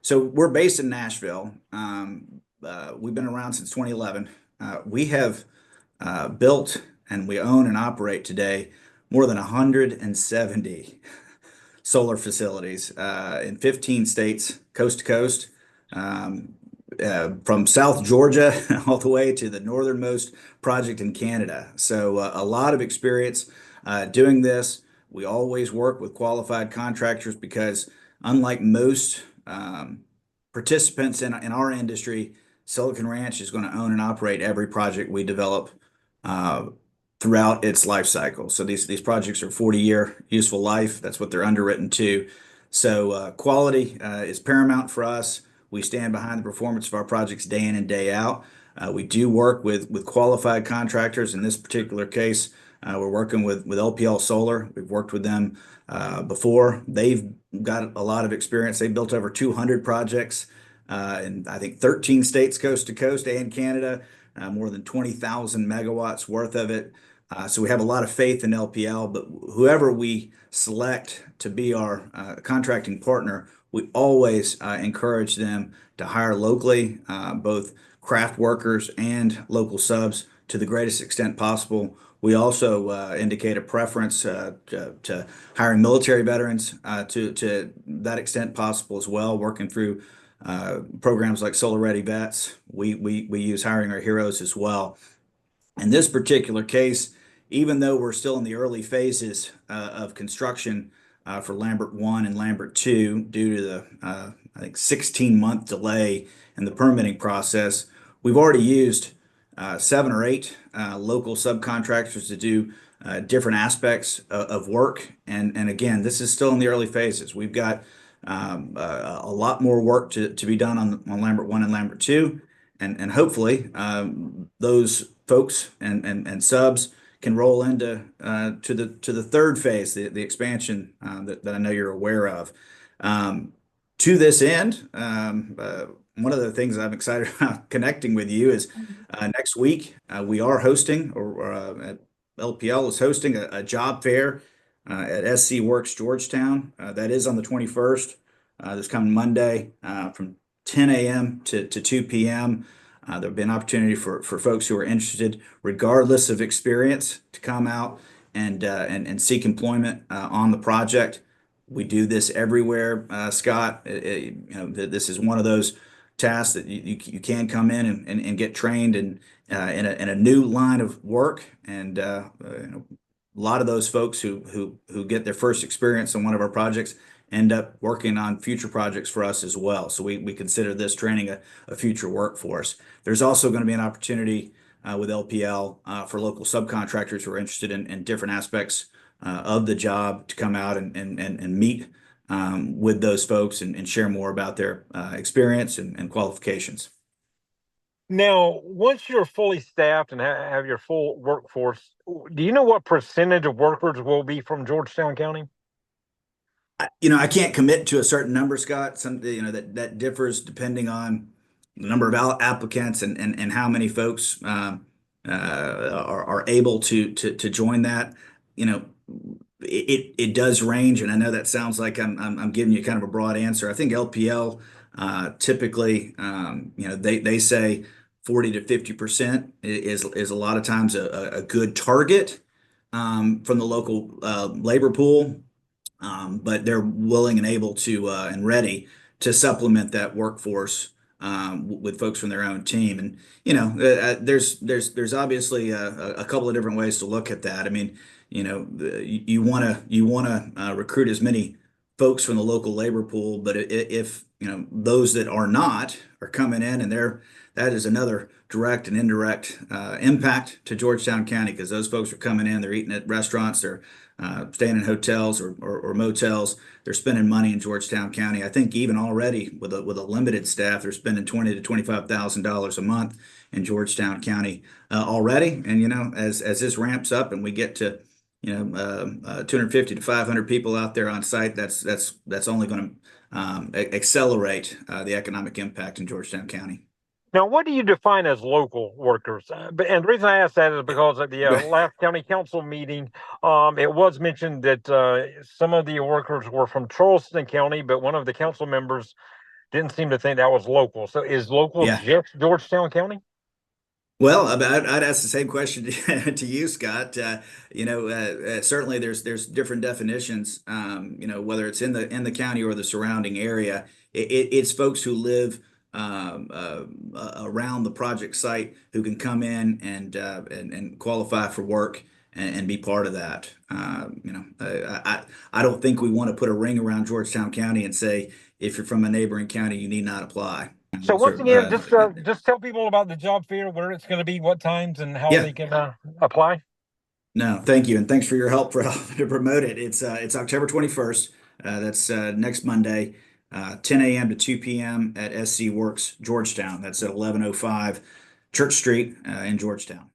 So we're based in Nashville. We've been around since 2011. We have built and we own and operate today more than 170 solar facilities in 15 states, coast to coast, um, from South Georgia all the way to the northernmost project in Canada. So a lot of experience doing this. We always work with qualified contractors because, unlike most participants in our industry, Silicon Ranch is going to own and operate every project we develop uh, throughout its life cycle. So these projects are 40-year useful life. That's what they're underwritten to. So quality is paramount for us. We stand behind the performance of our projects day in and day out. We do work with qualified contractors. In this particular case, we're working with LPL Solar. We've worked with them before. They've got a lot of experience. They built over 200 projects in, I think, 13 states coast to coast and Canada, more than 20,000 megawatts worth of it. So we have a lot of faith in LPL, but whoever we select to be our contracting partner, we always encourage them to hire locally, both craft workers and local subs to the greatest extent possible. We also indicate a preference to hiring military veterans to that extent possible as well, working through programs like Solar Ready Vets. We use hiring our heroes as well. In this particular case, even though we're still in the early phases of construction for Lambert 1 and Lambert 2, due to the, I think, 16-month delay in the permitting process, we've already used 7 or 8 local subcontractors to do different aspects of work. And again, this is still in the early phases. We've got a lot more work to be done on Lambert 1 and Lambert 2. And hopefully those folks and subs can roll into to the third phase, the expansion that I know you're aware of. To this end, one of the things I'm excited about connecting with you is next week we are hosting, or LPL is hosting a job fair at SC Works Georgetown. That is on the 21st, this coming Monday, from 10 a.m. to 2 p.m. There'll be an opportunity for folks who are interested, regardless of experience, to come out and seek employment on the project. We do this everywhere, Scott. This is one of those tasks that you can come in and get trained in a new line of work. And a lot of those folks who get their first experience on one of our projects end up working on future projects for us as well. So we consider this training a future workforce. There's also going to be an opportunity with LPL for local subcontractors who are interested in different aspects of the job to come out and meet with those folks and share more about their experience and qualifications. Now, once you're fully staffed and have your full workforce, do you know what percentage of workers will be from Georgetown County? I can't commit to a certain number, Scott. That differs depending on the number of applicants and how many folks are able to join that. You know, it does range, and I know that sounds like I'm giving you kind of a broad answer. I think LPL typically, they say 40 to 50% is a lot of times a good target from the local labor pool. But they're willing and able to and ready to supplement that workforce with folks from their own team. And there's obviously a couple of different ways to look at that. I mean, you want to recruit as many folks from the local labor pool, but if those that are not are coming in, and that is another direct and indirect impact to Georgetown County, because those folks are coming in, they're eating at restaurants, they're staying in hotels or motels. They're spending money in Georgetown County. I think even already with a limited staff, they're spending $20,000 to $25,000 a month in Georgetown County already. And as this ramps up and we get to 250 to 500 people out there on site, that's only going to accelerate the economic impact in Georgetown County. Now, what do you define as local workers? And the reason I ask that is because at the last county council meeting, it was mentioned that some of the workers were from Charleston County, but one of the council members didn't seem to think that was local. So is local Yeah. just Georgetown County? Well, I'd ask the same question to you, Scott. Certainly there's different definitions. Whether it's in the county or the surrounding area, it's folks who live around the project site who can come in and qualify for work and be part of that. I don't think we want to put a ring around Georgetown County and say if you're from a neighboring county, you need not apply. And So those once are again, just tell people about the job fair, where it's going to be, what times, and how yeah. they can apply. No, thank you, and thanks for your help for helping to promote it. It's October 21st. That's next Monday, 10 a.m. to 2 p.m. at SC Works Georgetown. That's at 1105 Church Street in Georgetown.